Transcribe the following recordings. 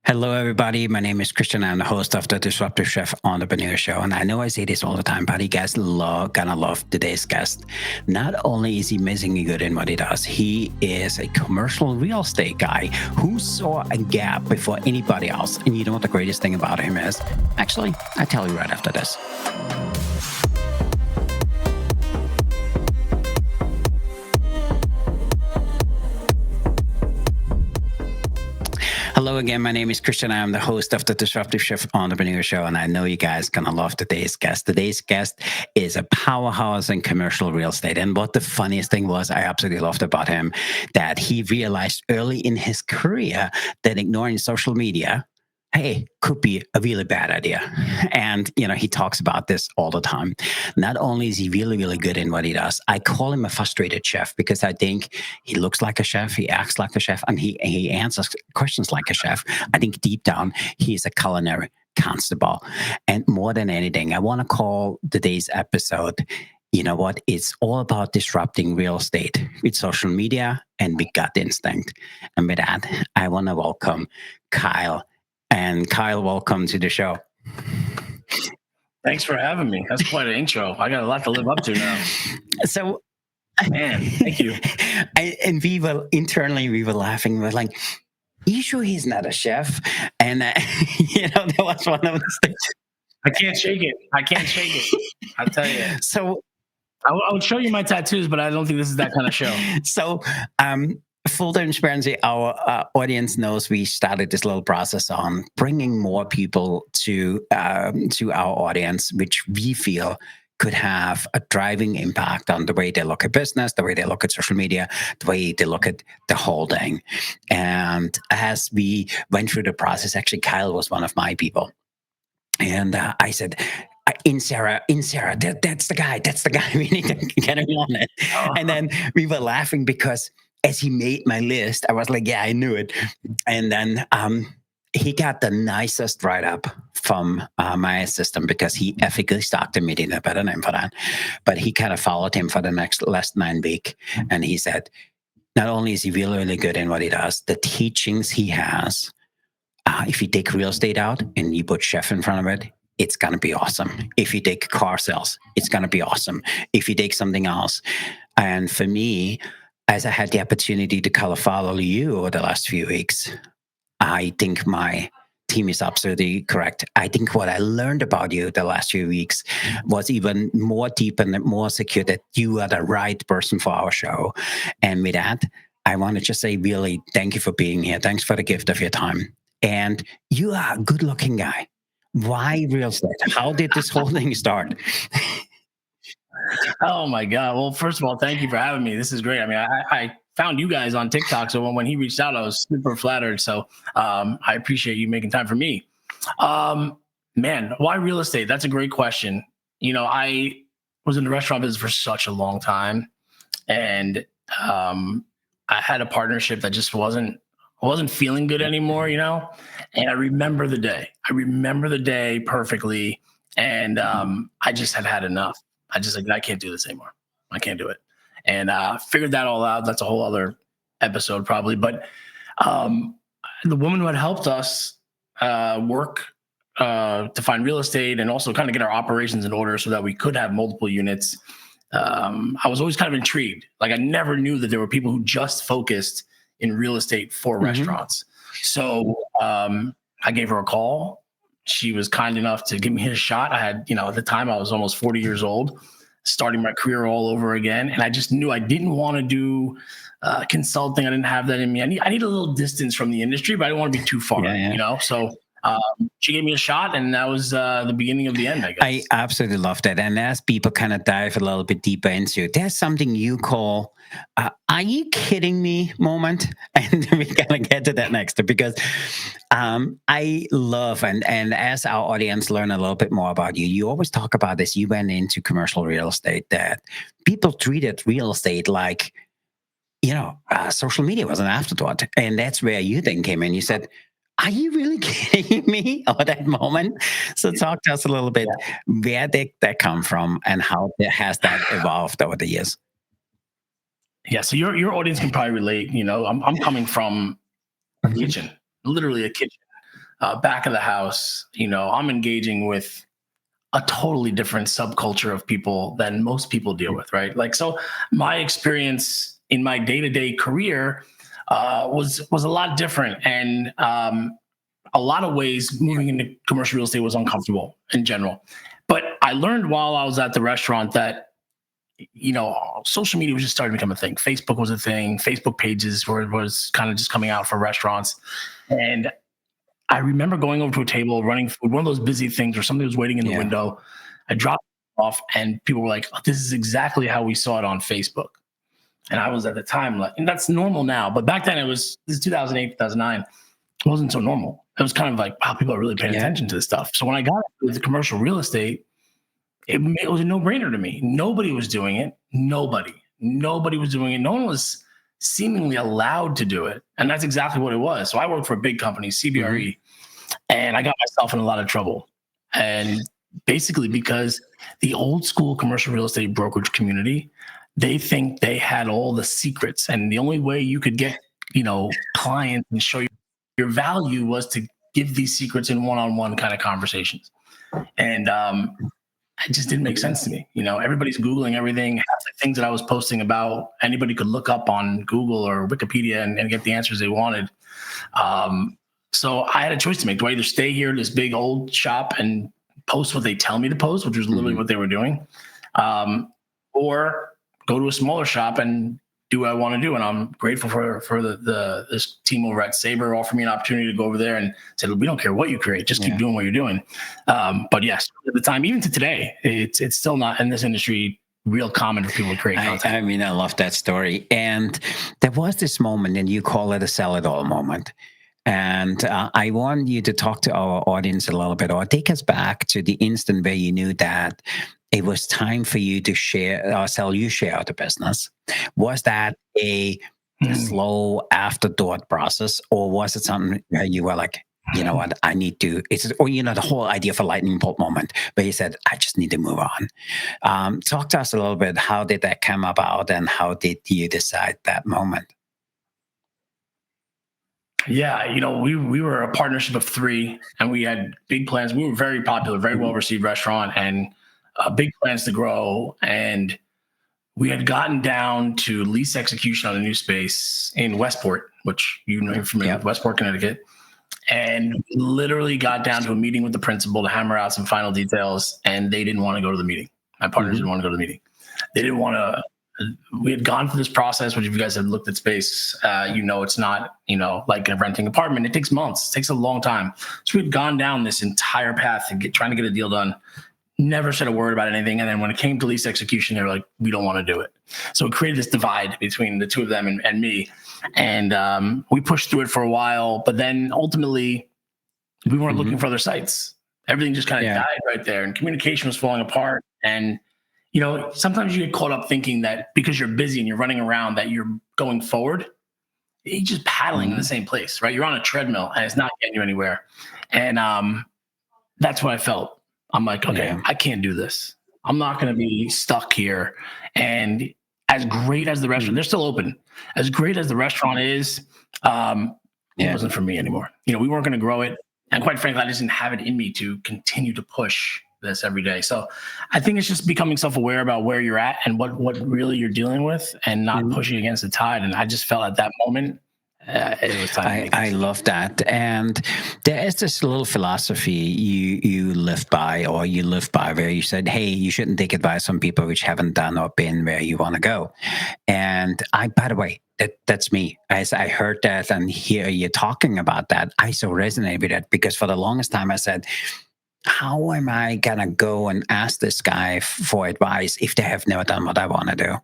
Hello, everybody. My name is Christian. I'm the host of the Disruptive Chef Entrepreneur Show. And I know I say this all the time, but you guys gonna love today's guest. Not only is he amazingly good in what he does, he is a commercial real estate guy who saw a gap before anybody else. And you know what the greatest thing about him is? Actually, I tell you right after this. Hello again. My name is Christian. I am the host of the Disruptive Chef Entrepreneur Show, and I know you guys gonna love today's guest. Today's guest is a powerhouse in commercial real estate. And what the funniest thing was, I absolutely loved about him, that he realized early in his career that ignoring social media, hey, could be a really bad idea. And, he talks about this all the time. Not only is he really, really good in what he does, I call him a frustrated chef because I think he looks like a chef, he acts like a chef, and he answers questions like a chef. I think deep down, he's a culinary constable. And more than anything, I want to call today's episode, you know what? It's all about disrupting real estate with social media and with gut instinct. And with that, I want to welcome Kyle. And Kyle, welcome to the show. Thanks for having me. That's quite an intro. I got a lot to live up to now. So, man, thank you. And we were laughing. We were like, you sure he's not a chef? And, that was one of the things. I can't shake it. I'll tell you. So, I would show you my tattoos, but I don't think this is that kind of show. So, full transparency, our audience knows we started this little process on bringing more people to our audience, which we feel could have a driving impact on the way they look at business, the way they look at social media, the way they look at the whole thing. And as we went through the process, actually, Kyle was one of my people. And I said, Inserra, that's the guy. We need to get him on it. Oh. And then we were laughing because as he made my list, I was like, yeah, I knew it. And then he got the nicest write-up from my assistant because he ethically stalked him. He didn't have a better name for that. But he kind of followed him for the last 9 weeks. And he said, not only is he really, really good in what he does, the teachings he has, if you take real estate out and you put chef in front of it, it's going to be awesome. If you take car sales, it's going to be awesome. If you take something else. And for me, as I had the opportunity to follow you over the last few weeks, I think my team is absolutely correct. I think what I learned about you the last few weeks was even more deep and more secure that you are the right person for our show. And with that, I want to just say really thank you for being here. Thanks for the gift of your time. And you are a good-looking guy. Why real estate? How did this whole thing start? Oh my God. Well, first of all, thank you for having me. This is great. I mean, I found you guys on TikTok. So when he reached out, I was super flattered. So I appreciate you making time for me. Man, why real estate? That's a great question. I was in the restaurant business for such a long time. And I had a partnership that just wasn't feeling good anymore, and I remember the day perfectly. And I just had enough. I can't do this anymore. I can't do it. And figured that all out. That's a whole other episode probably. But the woman who had helped us work to find real estate and also kind of get our operations in order so that we could have multiple units. I was always kind of intrigued. Like I never knew that there were people who just focused in real estate for restaurants. So I gave her a call. She was kind enough to give me a shot. I had, at the time I was almost 40 years old, starting my career all over again. And I just knew I didn't want to do consulting. I didn't have that in me. I need a little distance from the industry, but I didn't want to be too far, So she gave me a shot, and that was the beginning of the end, I guess. I absolutely love that. And as people kind of dive a little bit deeper into it, there's something you call, are you kidding me moment? And we're going to get to that next, because I love, and as our audience learn a little bit more about you, you always talk about this. You went into commercial real estate, that people treated real estate like, social media was an afterthought. And that's where you then came in. You said, are you really kidding me? Or that moment. So talk to us a little bit. Where did that come from, and how has that evolved over the years? Yeah, so your audience can probably relate. I'm coming from a kitchen, literally a kitchen. back of the house, I'm engaging with a totally different subculture of people than most people deal with, right? Like, so my experience in my day-to-day career was a lot different, and a lot of ways moving into commercial real estate was uncomfortable in general. But I learned while I was at the restaurant that social media was just starting to become a thing. Facebook was a thing. Facebook pages was kind of just coming out for restaurants, and I remember going over to a table, running food, one of those busy things where somebody was waiting in the Yeah. window. I dropped it off, and people were like, "Oh, this is exactly how we saw it on Facebook." And I was at the time like, and that's normal now, but back then this is 2008, 2009. It wasn't so normal. It was kind of like, wow, people are really paying Yeah. attention to this stuff. So when I got into the commercial real estate, it was a no-brainer to me. Nobody was doing it. Nobody was doing it. No one was seemingly allowed to do it. And that's exactly what it was. So I worked for a big company, CBRE, and I got myself in a lot of trouble. And basically because the old school commercial real estate brokerage community, they think they had all the secrets. And the only way you could get, clients and show your value was to give these secrets in one-on-one kind of conversations. And it just didn't make sense to me. Everybody's Googling everything. Half the things that I was posting about, anybody could look up on Google or Wikipedia and get the answers they wanted. So I had a choice to make. Do I either stay here in this big old shop and post what they tell me to post, which was literally what they were doing, or go to a smaller shop and do what I want to do? And I'm grateful for this team over at Sabre offered me an opportunity to go over there and said, we don't care what you create, just keep doing what you're doing. But yes, at the time, even to today, it's still not in this industry real common for people to create content. I mean, I love that story. And there was this moment, and you call it a sell it all moment. And I want you to talk to our audience a little bit, or take us back to the instant where you knew that it was time for you to sell your share of the business. Was that a slow afterthought process, or was it something where you were like, you know what, I need to, the whole idea of a lightning bolt moment where you said, I just need to move on. Talk to us a little bit. How did that come about, and how did you decide that moment? Yeah, we were a partnership of three, and we had big plans. We were very popular, very well received restaurant, and big plans to grow. And we had gotten down to lease execution on a new space in Westport, which you're familiar with, Westport, Connecticut. And literally got down to a meeting with the principal to hammer out some final details, and they didn't want to go to the meeting. My partners didn't want to go to the meeting. They didn't want to. We had gone through this process, which if you guys have looked at space, it's not, like renting an apartment. It takes months. It takes a long time. So we had gone down this entire path and trying to get a deal done. Never said a word about anything. And then when it came to lease execution, they were like, we don't want to do it. So it created this divide between the two of them and me. And we pushed through it for a while, but then ultimately we weren't looking for other sites. Everything just kind of died right there, and communication was falling apart. And sometimes you get caught up thinking that because you're busy and you're running around that you're going forward. You're just paddling in the same place, right? You're on a treadmill and it's not getting you anywhere. And that's what I felt. I'm like, okay, I can't do this. I'm not going to be stuck here. And as great as the restaurant, they're still open. As great as the restaurant is, it wasn't for me anymore. We weren't going to grow it. And quite frankly, I just didn't have it in me to continue to push this every day. So I think it's just becoming self-aware about where you're at and what really you're dealing with, and not pushing against the tide. And I just felt at that moment, it was time. I love that. And there is this little philosophy you live by, where you said, hey, you shouldn't take advice from people which haven't done or been where you want to go. And by the way, that's me. As I heard that and hear you talking about that, I so resonate with that, because for the longest time I said, how am I going to go and ask this guy for advice if they have never done what I want to do?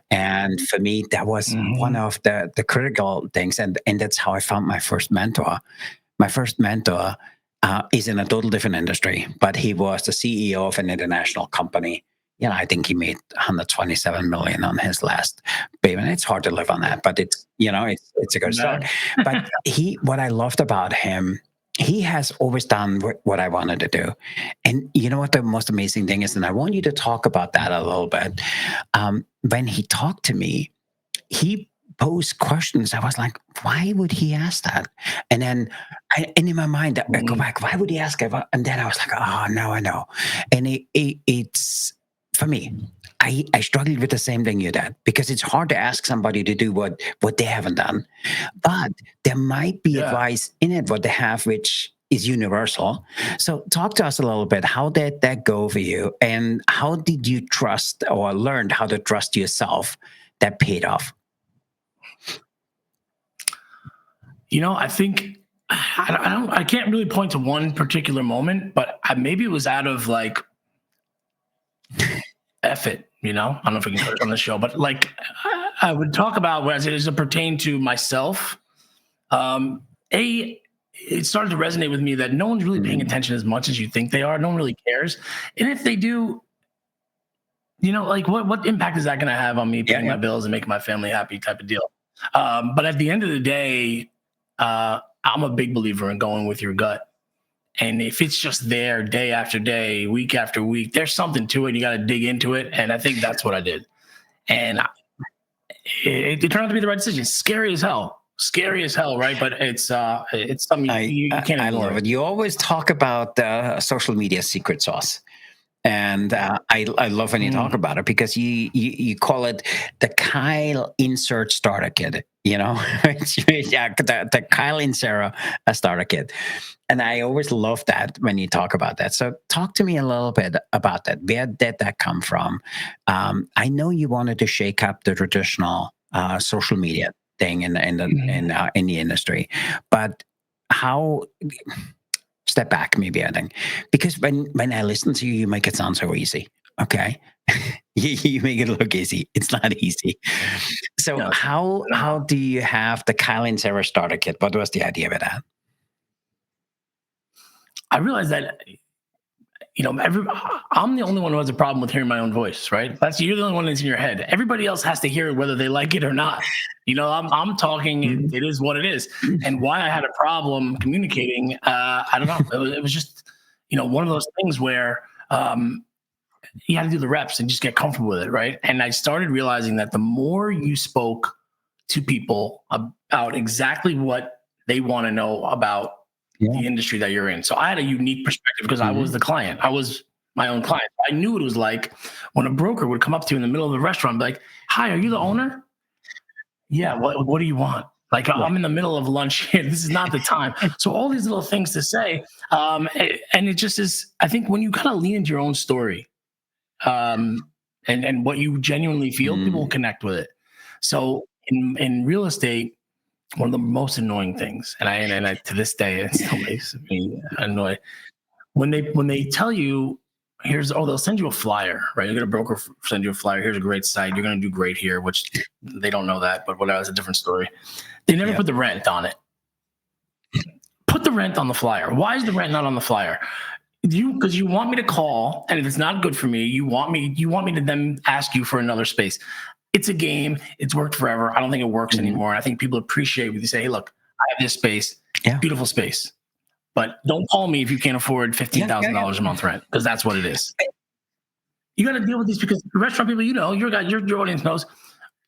And for me, that was one of the critical things. And that's how I found my first mentor. My first mentor is in a total different industry, but he was the CEO of an international company. I think he made 127 million on his last baby. And it's hard to live on that, but it's a good start. But what I loved about him, he has always done what I wanted to do. And you know what the most amazing thing is? And I want you to talk about that a little bit. When he talked to me, he posed questions. I was like, why would he ask that? And then and in my mind, I go Mhm. back, why would he ask about? And then I was like, oh, now I know. And it's for me. I struggled with the same thing you did because it's hard to ask somebody to do what they haven't done, but there might be Yeah. advice in it what they have, which is universal. So talk to us a little bit. How did that go for you, and how did you trust or learned how to trust yourself that paid off? I think I can't really point to one particular moment, but maybe it was out of like F it. I don't know if we can curse on the show, but like I would talk about as it pertain to myself. Um, it started to resonate with me that no one's really paying Mm, attention as much as you think they are. No one really cares, and if they do, like what impact is that going to have on me yeah, paying yeah. my bills and making my family happy, type of deal. But at the end of the day, I'm a big believer in going with your gut. And if it's just there day after day, week after week, there's something to it. You got to dig into it. And I think that's what I did. And it turned out to be the right decision. Scary as hell, right? But it's something I, you I can't I love ignore. it. You always talk about the social media secret sauce, and I love when you talk Mm. about it because you call it the Kyle insert starter kit. Yeah, the Kyle Inserra starter kit, and I always love that when you talk about that. So talk to me a little bit about that. Where did that come from? I know you wanted to shake up the traditional social media thing in the industry, but how? Step back, maybe I think, because when I listen to you, you make it sound so easy. Okay, you make it look easy. It's not easy. So Yeah. how do you have the Kyle and Sarah starter kit? What was the idea with that? I realized that I'm the only one who has a problem with hearing my own voice, right? You're the only one that's in your head. Everybody else has to hear it whether they like it or not. I'm talking. Mhm. It is what it is. And why I had a problem communicating, I don't know. It was just one of those things where you got to do the reps and just get comfortable with it, right? And I started realizing that the more you spoke to people about exactly what they want to know about Yeah. the industry that you're in. So I had a unique perspective because I was Mhm. the client. I was my own client. I knew what it was like when a broker would come up to you in the middle of the restaurant and be like, "Hi, are you the owner?" Yeah. What do you want? Like Yeah. I'm in the middle of lunch here. This is not the time. So all these little things to say, and it just is. I think when you kind of lean into your own story, and what you genuinely feel, people will Mm. connect with it. So in real estate, one of the most annoying things, and I to this day it still makes me annoyed when they tell you they'll send you a flyer, right? You get a broker send you a flyer. Here's a great site. You're going to do great here, which they don't know that, but whatever, that's a different story. They never Yeah. put the rent on it. Put the rent on the flyer. Why is the rent not on the flyer? Because you want me to call, and if it's not good for me, you want me to then ask you for another space. It's a game. It's worked forever. I don't think it works Mhm. anymore. And I think people appreciate when you say, "Hey, look, I have this space, Yeah. beautiful space, but don't call me if you can't afford fifteen Yeah. Yeah. thousand Yeah. dollars a month rent because that's what it is." You got to deal with these because the restaurant people, your audience knows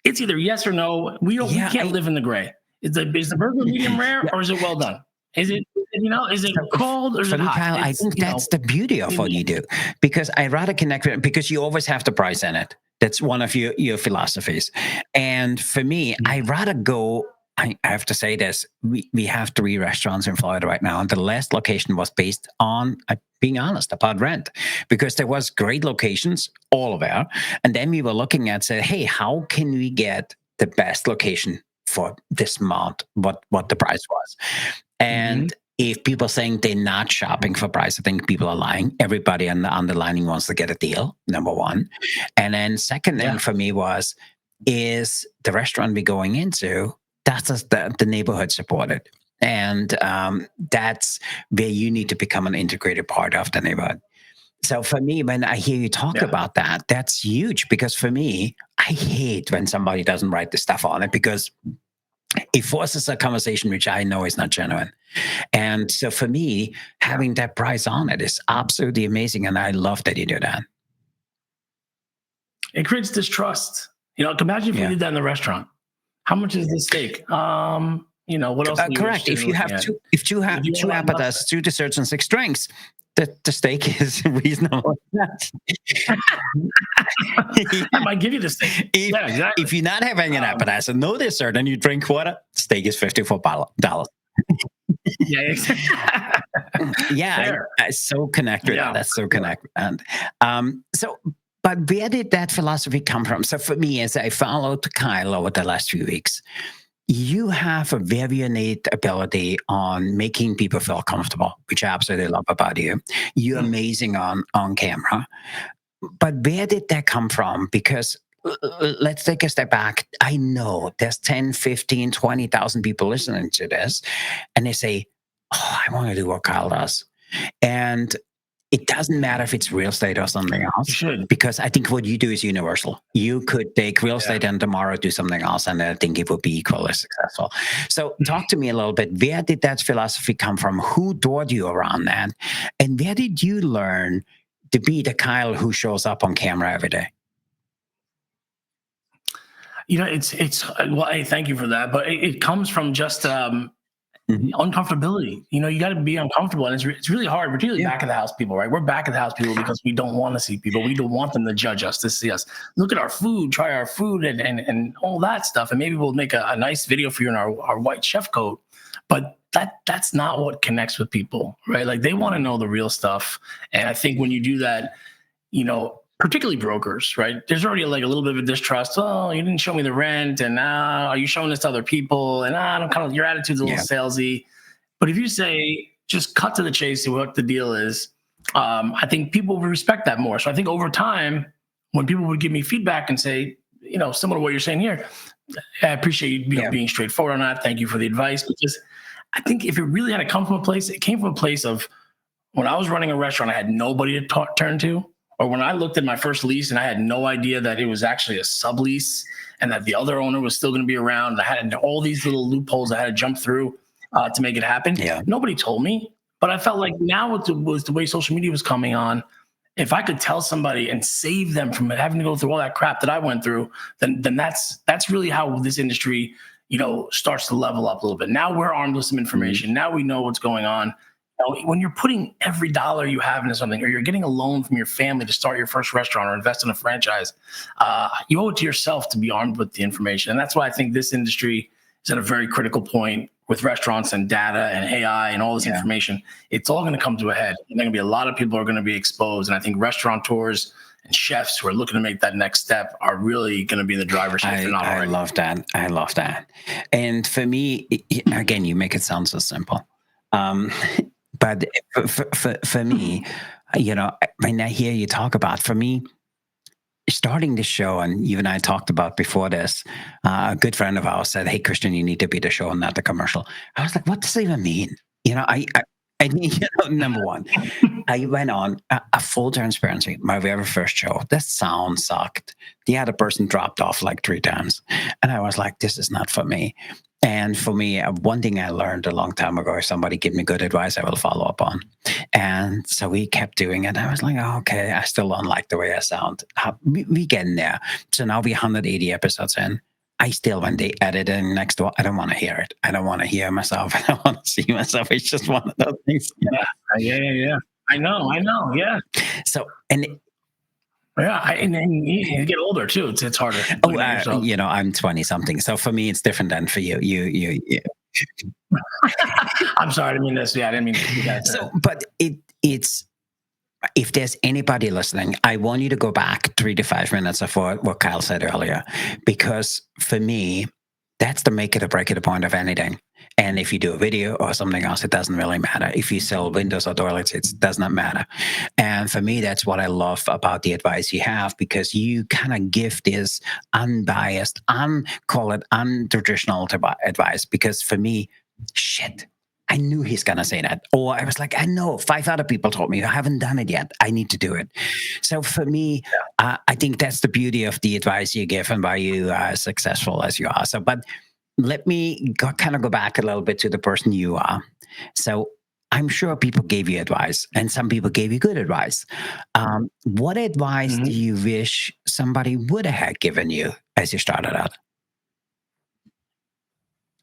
it's either yes or no. We Yeah. can't live in the gray. Is the burger medium rare Yeah. or is it well done? Is it So cold or is for it me, hot? Kyle, I It's think that's the beauty of in what the you end. do because I rather connect with because you always have the price in it. That's one of your philosophies. And for me, I rather go. I have to say this. We have three restaurants in Florida right now, and the last location was based on, being honest, about rent, because there was great locations all over, and then we were looking at say, hey, how can we get the best location for this amount? What the price was, Mhm. and if people saying they're not shopping for price, I think people are lying. Everybody on the underlining wants to get a deal, number one. And then second thing Yeah, for me was, is the restaurant we're going into, that's just the neighborhood supported. And that's where you need to become an integrated part of the neighborhood. So for me, when I hear you talk yeah. about that, that's huge because for me, I hate when somebody doesn't write the stuff on it because it forces a conversation which I know is not genuine. And so for me, having that price on it is absolutely amazing. And I love that you do that. It creates distrust. Imagine if we Yeah. did that in the restaurant. How much is this steak? What else are you Correct. interested If in you looking have at? two If you want, I'd love to. appetizers, two desserts, and six drinks, the steak is reasonable. I might give you the steak. if Yeah, exactly. if you're not having an Um, appetizer, no dessert, and you drink water, steak is $54. yeah, Yeah, fair. I so connect with that. Yeah, That's for so sure. connect. And so, but where did that philosophy come from? So for me, as I followed Kyle over the last few weeks, you have a very innate ability on making people feel comfortable, which I absolutely love about you. You're Mm. amazing on camera. But where did that come from? Because let's take a step back. I know there's 10, 15, 20,000 people listening to this, and they say, oh, I want to do what Kyle does. And it doesn't matter if it's real estate or something You else, should. because I think what you do is universal. You could take real Yeah. estate and tomorrow do something else, and I think it would be equally successful. So, talk to me a little bit. Where did that philosophy come from? Who taught you around that? And where did you learn to be the Kyle who shows up on camera every day? It's well, hey, thank you for that. But it comes from just Mhm. uncomfortability. You got to be uncomfortable, and it's really hard, particularly Yeah. back of the house people, right? We're back of the house people because we don't want to see people. We don't want them to judge us, to see us. Look at our food, try our food, and all that stuff, and maybe we'll make a nice video for you in our white chef coat. But that's not what connects with people, right? Like they want to know the real stuff, and I think when you do that, particularly brokers, right? There's already like a little bit of a distrust. Oh, you didn't show me the rent, and are you showing this to other people? And I don't kind of your attitude's a little Yeah. salesy. But if you say just cut to the chase to what the deal is, I think people will respect that more. So I think over time, when people would give me feedback and say, similar to what you're saying here, I appreciate you, Yeah. being straightforward on that. Thank you for the advice. Because I think if it really had to come from a place, it came from a place of when I was running a restaurant, I had nobody to turn to. Or when I looked at my first lease and I had no idea that it was actually a sublease and that the other owner was still going to be around. I had all these little loopholes I had to jump through to make it happen. Yeah. Nobody told me, but I felt like now with the way social media was coming on, if I could tell somebody and save them from having to go through all that crap that I went through, then that's really how this industry, starts to level up a little bit. Now we're armed with some information. Now we know what's going on. When you're putting every dollar you have into something, or you're getting a loan from your family to start your first restaurant or invest in a franchise, you owe it to yourself to be armed with the information. And that's why I think this industry is at a very critical point with restaurants and data and AI and all this information. It's all going to come to a head. And there are going to be a lot of people who are going to be exposed. And I think restaurateurs and chefs who are looking to make that next step are really going to be in the driver's seat. I love that. I love that. And for me, again, you make it sound so simple. But for me, when I hear you talk about, for me, starting the show, and you and I talked about before this, a good friend of ours said, "Hey, Christian, you need to be the show and not the commercial." I was like, "What does that even mean?" I mean, number one, I went on a full transparency, my very first show. The sound sucked. The other person dropped off like 3 times, and I was like, "This is not for me." And for me, one thing I learned a long time ago: if somebody give me good advice, I will follow up on. And so we kept doing it. I was like, oh, okay, I still don't like the way I sound. We getting there. So now we're 180 episodes in. I still, when they edit in next door, I don't want to hear it. I don't want to hear myself. I don't want to see myself. It's just one of those things. Yeah. I know. Yeah. So, and Yeah, and then you get older too. It's harder. I'm 20 something. So for me, it's different than for you. You. I'm sorry, I didn't mean this. Yeah, I didn't mean to do that. So, but it's, if there's anybody listening, I want you to go back 3 to 5 minutes of what Kyle said earlier, because for me, that's the make it or break it point of anything. And if you do a video or something else, it doesn't really matter. If you sell windows or toilets, it does not matter. And for me, that's what I love about the advice you have, because you kind of give this unbiased, call it untraditional advice. Because for me, shit, I knew he's going to say that. Or I was like, I know 5 other people told me I haven't done it yet. I need to do it. So for me, I think that's the beauty of the advice you give and why you are as successful as you are. So, but let me kind of go back a little bit to the person you are. So I'm sure people gave you advice, and some people gave you good advice. What advice do you wish somebody would have given you as you started out?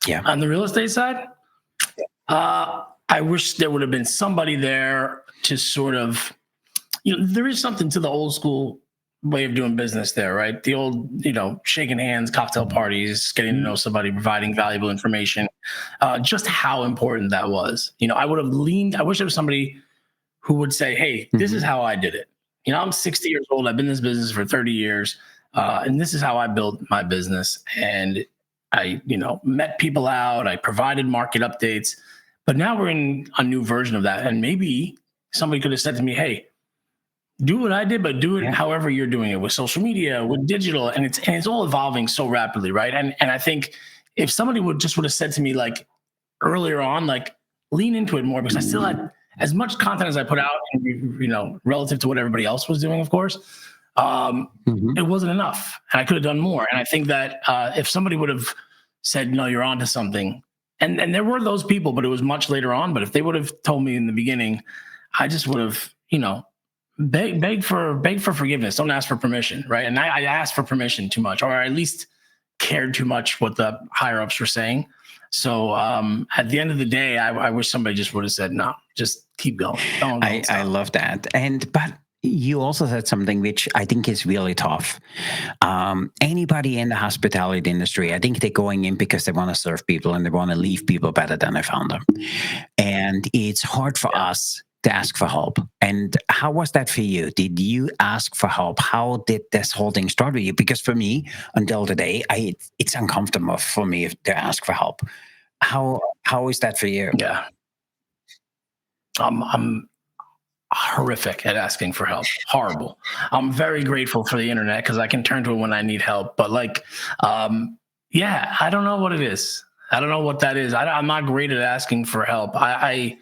Yeah. On the real estate side, I wish there would have been somebody there to sort of, there is something to the old school way of doing business there, right? The old, shaking hands, cocktail parties, getting to know somebody, providing valuable information, just how important that was. I would have leaned, I wish there was somebody who would say, hey, this is how I did it. I'm 60 years old. I've been in this business for 30 years. And this is how I built my business. And I, met people out. I provided market updates. But now we're in a new version of that. And maybe somebody could have said to me, hey, do what I did, but do it however you're doing it, with social media, with digital. And it's all evolving so rapidly, right? And I think if somebody would have said to me, like, earlier on, like, lean into it more, because I still had as much content as I put out, relative to what everybody else was doing, of course, it wasn't enough, and I could have done more. And I think that if somebody would have said, no, you're onto something, and there were those people, but it was much later on. But if they would have told me in the beginning, I just would have, beg for forgiveness. Don't ask for permission, right? And I asked for permission too much, or at least cared too much what the higher ups were saying. So at the end of the day, I wish somebody just would have said, no, just keep going. Don't I love that. But you also said something which I think is really tough. Anybody in the hospitality industry, I think they're going in because they want to serve people and they want to leave people better than they found them. And it's hard for us to ask for help. And how was that for you? Did you ask for help? How did this whole thing start with you? Because for me, until today, it's uncomfortable for me to ask for help. How is that for you? Yeah. I'm horrific at asking for help. Horrible. I'm very grateful for the internet because I can turn to it when I need help. But I don't know what it is. I don't know what that is. I'm not great at asking for help. I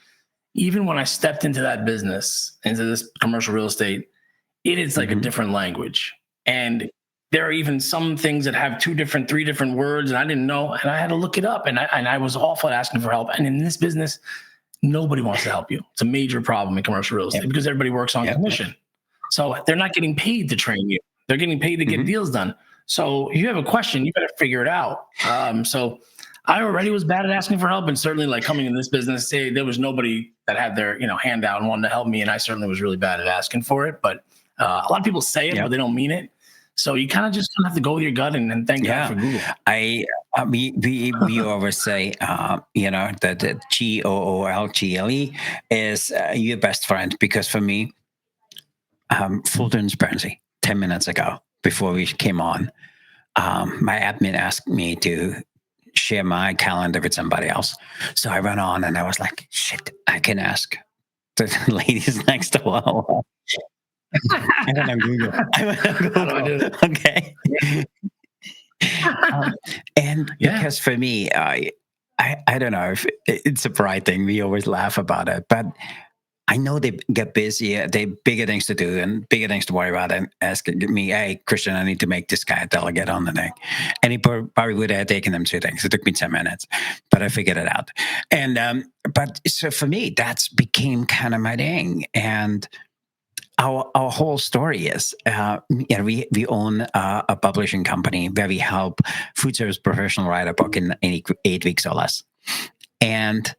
even when I stepped into that business, into this commercial real estate, it is like a different language. And there are even some things that have 3 different words, and I didn't know, and I had to look it up. And I was awful at asking for help. And in this business, nobody wants to help you. It's a major problem in commercial real estate because everybody works on commission. So they're not getting paid to train you. They're getting paid to get deals done. So if you have a question, you better figure it out. So I already was bad at asking for help, and certainly, like, coming in this business, there was nobody that had their hand out and wanted to help me, and I certainly was really bad at asking for it. But a lot of people say it, but they don't mean it. So you kind of just have to go with your gut and thank God for Google. We always say, that the GOOLGLE is your best friend, because for me, full transparency, 10 minutes ago, before we came on, my admin asked me to share my calendar with somebody else. So I went on and I was like, shit, I can ask the ladies next door. I went on Google. Okay. And because for me, I don't know if it's a pride thing. We always laugh about it, but I know they get busier. They bigger things to do and bigger things to worry about, and asking me, hey, Christian, I need to make this guy a delegate on the thing. And he probably would have taken them 2 things. It took me 10 minutes, but I figured it out. And, but so for me, that's became kind of my thing. And our whole story is, we own a publishing company where we help food service professional write a book in 8 weeks or less. And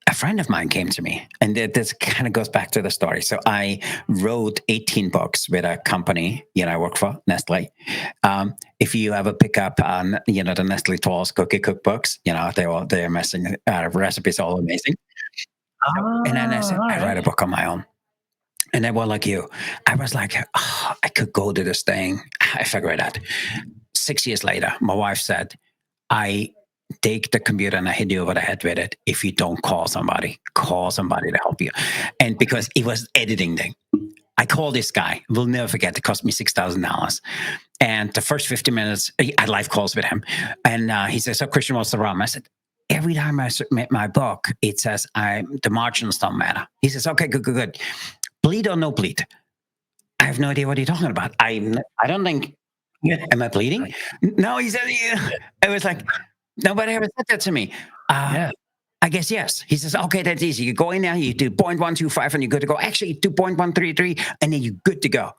a friend of mine came to me, and this kind of goes back to the story. So I wrote 18 books with a company, I work for, Nestle. If you ever pick up on, the Nestle Toll's cookie cookbooks, they're amazing. Recipes are all amazing. And then I said, I write a book on my own. And then, well, like you, I was like, I could go to this thing. I figured it out. 6 years later, my wife said, I take the computer and I hit you over the head with it. If you don't call somebody to help you. And because it was editing thing, I called this guy. We'll never forget. It cost me $6,000. And the first 50 minutes, I had live calls with him. And he says, so Christian, what's the problem? I said, every time I submit my book, it says the margins don't matter. He says, okay, good. Bleed or no bleed? I have no idea what you're talking about. I don't think, am I bleeding? No, he said, I was like, nobody ever said that to me. I guess yes. He says, okay, that's easy. You go in there, you do 0.125 and you're good to go. Actually, do 0.133 and then you're good to go.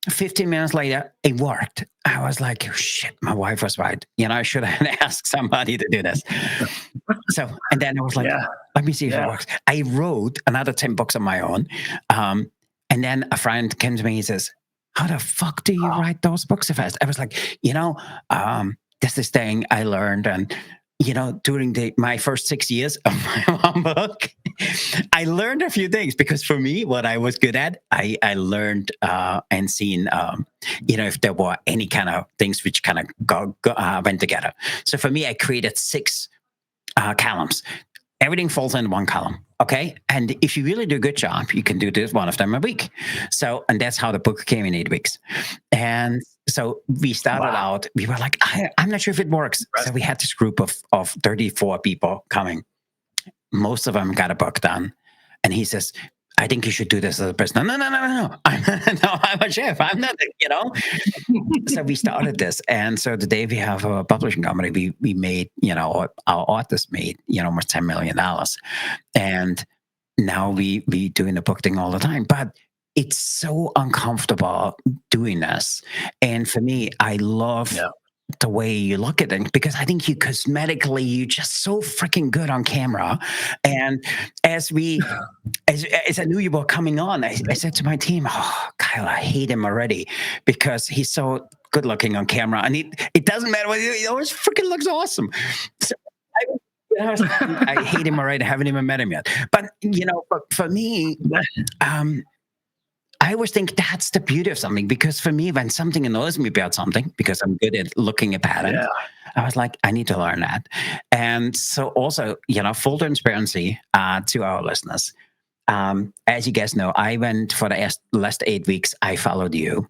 15 minutes later, it worked. I was like, oh, shit, my wife was right. I should have asked somebody to do this. So, and then I was like, Yeah. let me see if it Yeah. works. I wrote another 10 books on my own. And then a friend came to me, he says, how the fuck do you write those books so fast? I was like, this is thing I learned. And, during my first 6 years of my one book, I learned a few things because for me, what I was good at, I learned and seen, if there were any kind of things which kind of went together. So for me, I created 6 columns. Everything falls in one column. Okay. And if you really do a good job, you can do this one of them a week. So, and that's how the book came in 8 weeks. And so we started out, we were like, I'm not sure if it works. So we had this group of 34 people coming. Most of them got a book done. And he says, I think you should do this as a person. No. I'm a chef. I'm not, So we started this. And so today we have a publishing company. We made, our artists made, almost $10 million. And now we doing the book thing all the time. But it's so uncomfortable doing this. And for me, I love the way you look at it because I think you're just so freaking good on camera. And as I knew you were coming on, I said to my team, oh, Kyle, I hate him already because he's so good looking on camera. And it doesn't matter what he always freaking looks awesome. So I hate him already. I haven't even met him yet. But, for me, I always think that's the beauty of something because for me, when something annoys me about something, because I'm good at looking at patterns, I was like, I need to learn that. And so also, full transparency to our listeners. As you guys know, I went for the last 8 weeks, I followed you.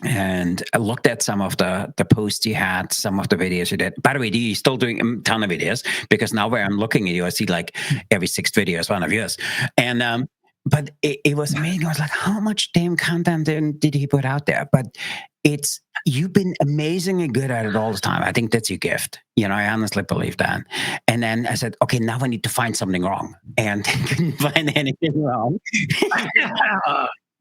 And I looked at some of the posts you had, some of the videos you did. By the way, you're still doing a ton of videos because now where I'm looking at you, I see like every 6th video is one of yours. And but it was amazing. I was like, how much damn content did he put out there? But you've been amazingly good at it all the time. I think that's your gift. I honestly believe that. And then I said, okay, now I need to find something wrong. And couldn't find anything wrong.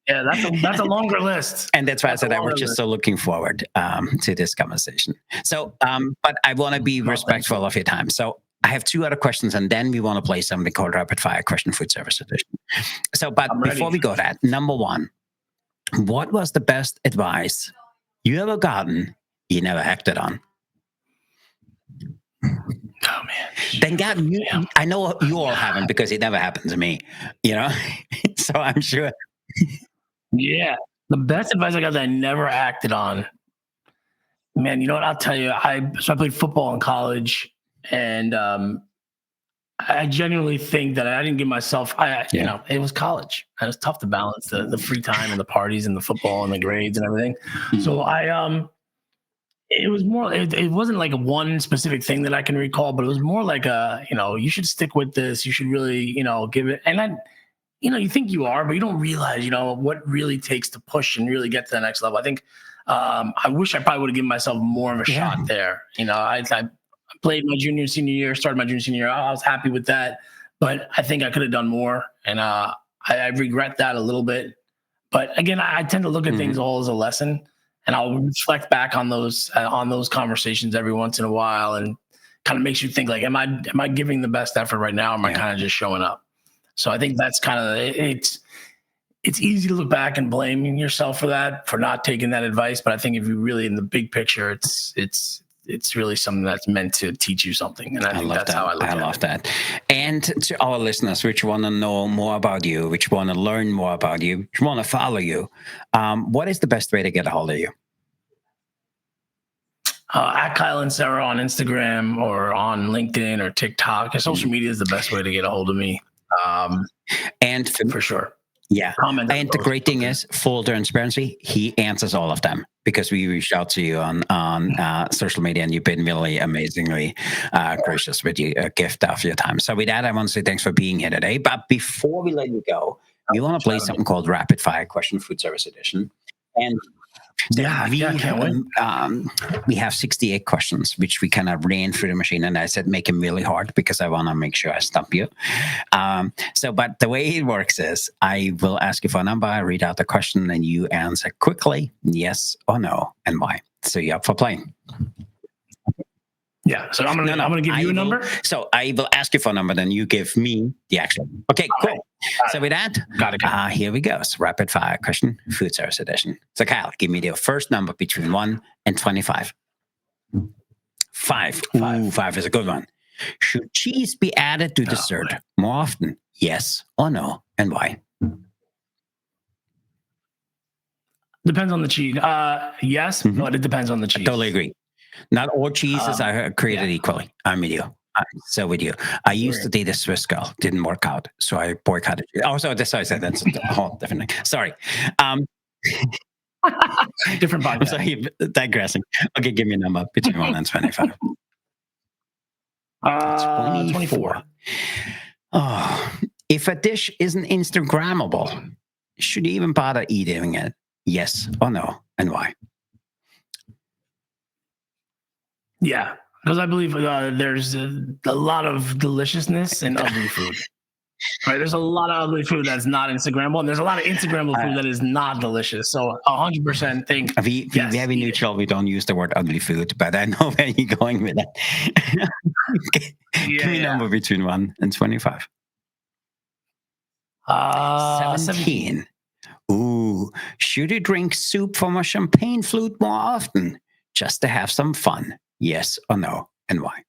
Yeah, that's a longer list. And that's why I said I was just so looking forward to this conversation. So, but I want to be respectful of your time. So I have 2 other questions, and then we want to play something called Rapid Fire Question Food Service Edition. So, but before we go that, number 1, what was the best advice you ever gotten you never acted on? Oh man! Thank God, I know you all haven't because it never happened to me. So I'm sure. Yeah, the best advice I got that I never acted on. Man, you know what? I'll tell you. I played football in college, and I genuinely think that I didn't give myself. It was college. It was tough to balance the free time and the parties and the football and the grades and everything. Mm-hmm. So it was more. It wasn't like a one specific thing that I can recall, but it was more like you should stick with this. You should really, give it. And you think you are, but you don't realize, what really takes to push and really get to the next level. I think I wish I probably would have given myself more of a shot there. I played my junior and senior year, started my junior and senior year. I was happy with that, but I think I could have done more. And I regret that a little bit. But again, I tend to look at things all as a lesson, and I'll reflect back on those conversations every once in a while, and kind of makes you think like, am I giving the best effort right now? Or am I kind of just showing up? So I think that's kind of it's easy to look back and blame yourself for not taking that advice. But I think if you really in the big picture, it's really something that's meant to teach you something. And I think that's how I look at it. I love that. And to our listeners, which want to know more about you, which want to learn more about you, which want to follow you, what is the best way to get a hold of you? At Kyle Inserra on Instagram or on LinkedIn or TikTok. Social media is the best way to get a hold of me. And for sure. Yeah. And the great thing is, full transparency, he answers all of them because we reached out to you on social media, and you've been really amazingly gracious with a gift of your time. So with that, I want to say thanks for being here today. But before we let you go, we want to play something called Rapid Fire Question Food Service Edition. And So Can't wait. we have 68 questions, which we kind of ran through the machine, and I said make them really hard because I want to make sure I stump you. But the way it works is I will ask you for a number, I read out the question, and you answer quickly, yes or no, and why. So you're up for playing. Yeah. So I'm gonna give you a number. So I will ask you for a number, then you give me the actual. Okay, cool. Right. So with that, Got it. here we go. So rapid fire question, food service edition. So Kyle, give me the first number between 1 and 25. 5. Ooh, 5 is a good one. Should cheese be added to dessert more often? Yes or no, and why? Depends on the cheese. Yes, but it depends on the cheese. I totally agree. Not all cheeses are created equally. I'm with you. So with you. I used to date a Swiss girl. Didn't work out. So I boycotted. Oh, so that's sorry. That's a whole different thing. Sorry. Different podcast. I'm sorry, digressing. Okay, give me a number between 1 and 25. 24. Oh, if a dish isn't Instagrammable, should you even bother eating it? Yes or no, and why? Yeah, because I believe there's a lot of deliciousness in ugly food. Right, there's a lot of ugly food that's not Instagrammable, and there's a lot of Instagrammable food that is not delicious. So 100% think. We have a neutral. We don't use the word ugly food, but I know where you're going with that. Give me a number between 1 and 25. 17. Ooh, should you drink soup from a champagne flute more often just to have some fun? Yes or no, and why?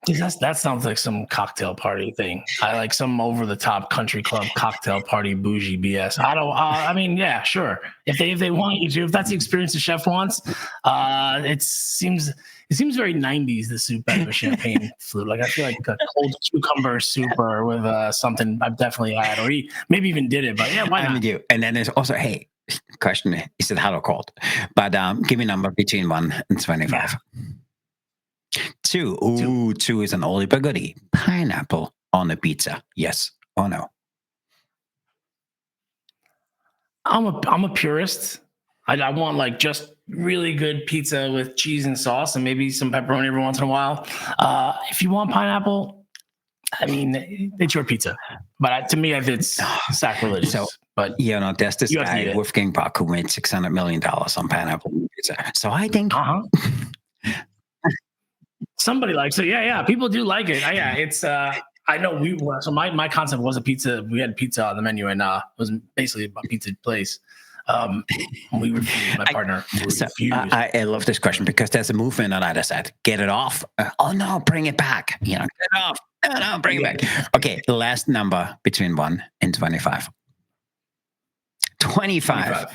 That sounds like some cocktail party thing. I like some over the top country club cocktail party bougie BS. I mean, yeah, sure. If they want you to, if that's the experience the chef wants, it seems very 90s, the soup out of a champagne flute. Like I feel like a cold cucumber soup or with something I've definitely had or maybe even did it. But yeah, why not? I'm with you. And then there's also, hey, question, is it hot or cold? But give me a number between 1 and 25. 2. Ooh, 2 is an oldie but goodie. Pineapple on a pizza. Yes or no? I'm a purist. I want like just really good pizza with cheese and sauce and maybe some pepperoni every once in a while. If you want pineapple, I mean, it's your pizza. But to me, it's sacrilegious. So, but there's this guy, Wolfgang Puck, who made $600 million on pineapple pizza. So I think... Somebody likes it. Yeah. People do like it. Yeah, it's I know so my concept was a pizza. We had pizza on the menu and it was basically a pizza place. We refused, my partner refused. I love this question because there's a movement on either side. Get it off. Oh no, bring it back. Get it off. No, bring it back. Okay, the last number between 1 and 25. 25.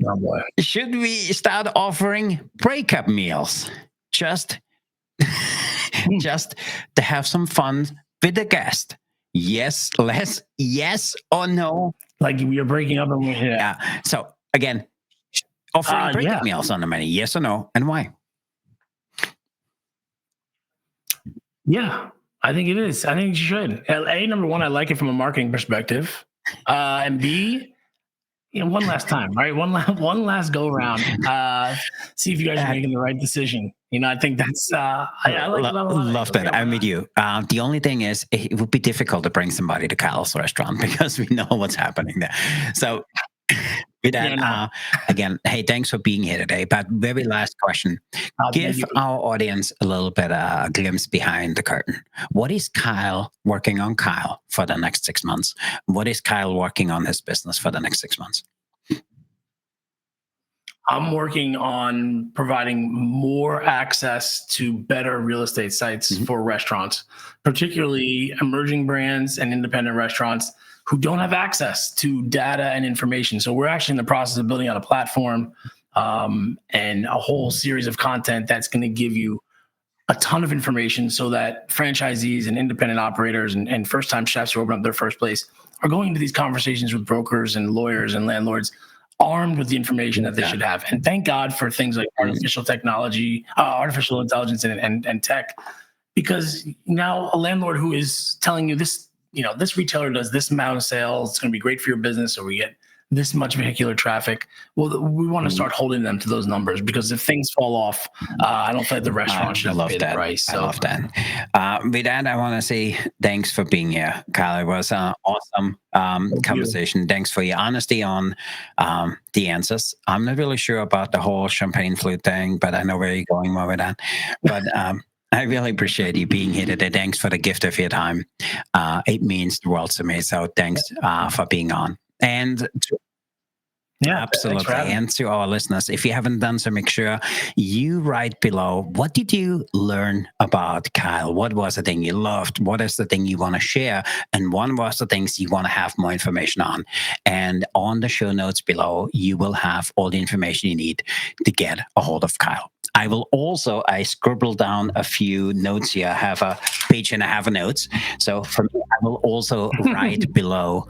Oh boy. Should we start offering breakup meals just to have some fun with the guest? Yes or no? Like you're breaking up and yeah. So again, offering breakup meals on the menu. Yes or no, and why? Yeah, I think it is. I think you should. Number one, I like it from a marketing perspective, and B, one last time, right? One last go around. See if you guys are making the right decision. I think that's I love that. I'm with you. The only thing is, it would be difficult to bring somebody to Kyle's restaurant because we know what's happening there. So with that, again, hey, thanks for being here today. But very last question. Give our audience a little bit of a glimpse behind the curtain. What is Kyle working on, Kyle, for the next 6 months? What is Kyle working on his business for the next 6 months? I'm working on providing more access to better real estate sites for restaurants, particularly emerging brands and independent restaurants who don't have access to data and information. So we're actually in the process of building out a platform and a whole series of content that's going to give you a ton of information so that franchisees and independent operators and first-time chefs who open up their first place are going into these conversations with brokers and lawyers and landlords armed with the information that they should have. And thank God for things like artificial technology, artificial intelligence and tech, because now a landlord who is telling you this this retailer does this amount of sales, it's going to be great for your business, or we get this much vehicular traffic. Well, we want to start holding them to those numbers, because if things fall off, I don't think the restaurant should have to pay the price. I love that. With that, I want to say thanks for being here, Kyle. It was an awesome conversation. Thanks for your honesty on the answers. I'm not really sure about the whole champagne flute thing, but I know where you're going more with that. But I really appreciate you being here today. Thanks for the gift of your time. It means the world to me. So thanks for being on. And absolutely. And to our listeners, if you haven't done so, make sure you write below, what did you learn about Kyle? What was the thing you loved? What is the thing you want to share? And what was the things you want to have more information on? And on the show notes below, you will have all the information you need to get a hold of Kyle. I scribbled down a few notes here. I have a page and a half of notes. So for me, I will also write below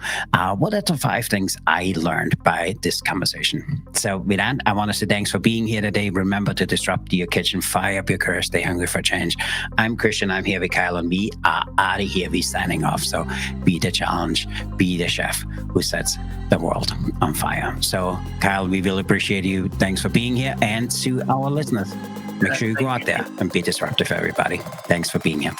what are the 5 things I learned by this conversation. So with that, I want to say thanks for being here today. Remember to disrupt your kitchen, fire up your career, stay hungry for change. I'm Christian. I'm here with Kyle, and we are out of here. We're signing off. So be the challenge, be the chef who sets the world on fire. So Kyle, we really appreciate you. Thanks for being here. And to our listeners, make sure you go out there and be disruptive, everybody. Thanks for being here.